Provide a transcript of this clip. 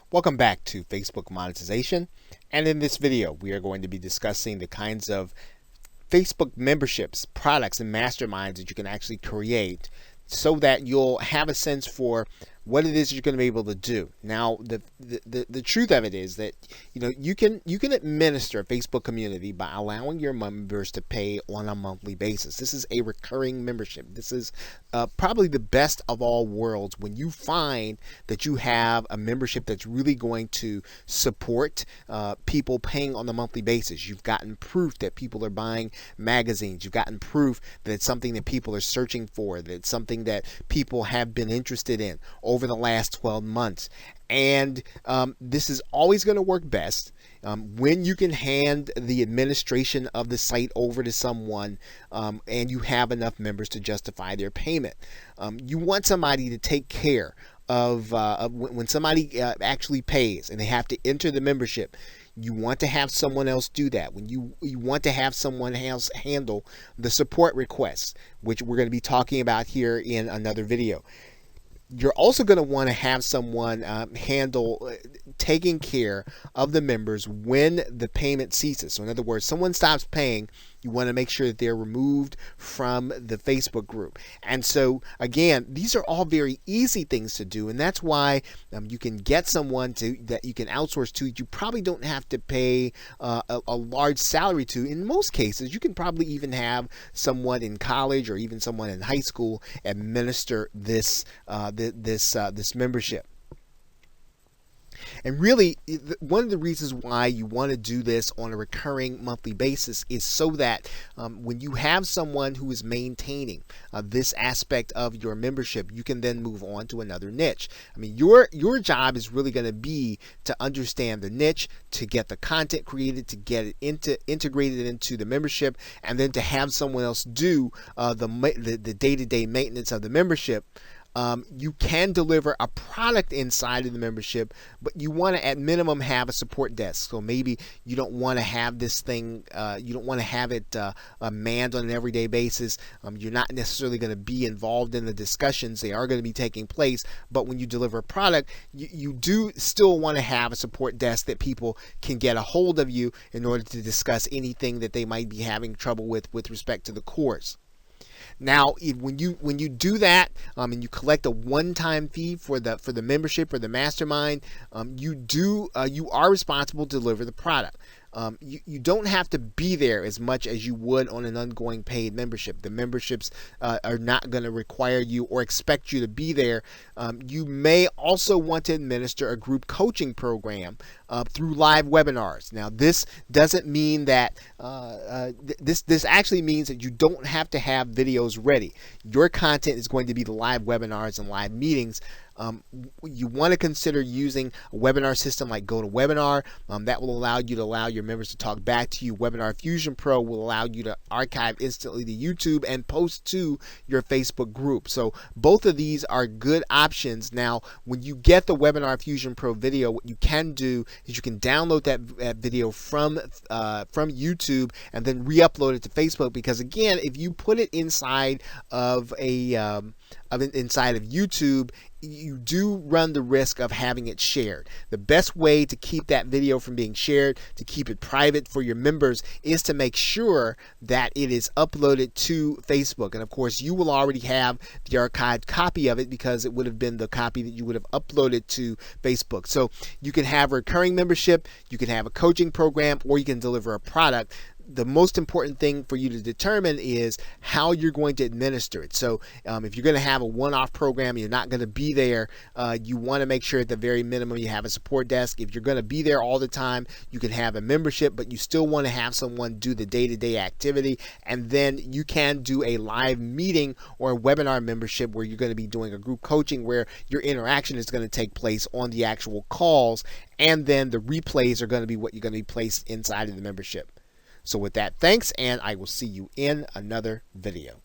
Welcome back to Facebook Monetization, and in this video we are going to be discussing the kinds of Facebook memberships, products, and masterminds that you can actually create so that you'll have a sense for what it is you're going to be able to do. Now, the truth of it is that you can administer a Facebook community by allowing your members to pay on a monthly basis. This is a recurring membership. This is probably the best of all worlds when you find that you have a membership that's really going to support people paying on a monthly basis. You've gotten proof that people are buying magazines. You've gotten proof that it's something that people are searching for, that it's something that people have been interested in over the last 12 months. And this is always going to work best when you can hand the administration of the site over to someone and you have enough members to justify their payment. You want somebody to take care of when somebody actually pays and they have to enter the membership. You want to have someone else do that. When you want to have someone else handle the support requests, which we're going to be talking about here in another video. You're also going to want to have someone handle taking care of the members when the payment ceases. So in other words, someone stops paying, you want to make sure that they're removed from the Facebook group. And so again, these are all very easy things to do, and that's why you can get someone that you can outsource to. You probably don't have to pay a large salary to. In most cases, you can probably even have someone in college or even someone in high school administer this this membership. And really, one of the reasons why you want to do this on a recurring monthly basis is so that when you have someone who is maintaining this aspect of your membership, you can then move on to another niche. I mean, your job is really going to be to understand the niche, to get the content created, to get it integrated into the membership, and then to have someone else do the day-to-day maintenance of the membership. You can deliver a product inside of the membership, but you want to at minimum have a support desk. So maybe you don't want to have this thing, you don't want to have it manned on an everyday basis. You're not necessarily going to be involved in the discussions. They are going to be taking place, but when you deliver a product, you do still want to have a support desk that people can get a hold of you in order to discuss anything that they might be having trouble with respect to the course. Now, when you do that and you collect a one-time fee for the membership or the mastermind, you are responsible to deliver the product. You don't have to be there as much as you would on an ongoing paid membership. The memberships are not going to require you or expect you to be there. You may also want to administer a group coaching program through live webinars. Now, this doesn't mean that this actually means that you don't have to have videos ready. Your content is going to be the live webinars and live meetings. You want to consider using a webinar system like GoToWebinar. That will allow you to allow your members to talk back to you. Webinar Fusion Pro will allow you to archive instantly to YouTube and post to your Facebook group. So both of these are good options. Now, when you get the Webinar Fusion Pro video, what you can do is you can download that video from YouTube and then re-upload it to Facebook, because again, if you put it inside of inside of YouTube, you do run the risk of having it shared. The best way to keep that video from being shared, to keep it private for your members, is to make sure that it is uploaded to Facebook. And of course, you will already have the archived copy of it because it would have been the copy that you would have uploaded to Facebook. So you can have a recurring membership, you can have a coaching program, or you can deliver a product. The most important thing for you to determine is how you're going to administer it. So if you're going to have a one-off program, you're not going to be there, you want to make sure at the very minimum you have a support desk. If you're going to be there all the time, you can have a membership, but you still want to have someone do the day-to-day activity. And then you can do a live meeting or a webinar membership where you're going to be doing a group coaching where your interaction is going to take place on the actual calls, and then the replays are going to be what you're going to be placed inside of the membership. So with that, thanks, and I will see you in another video.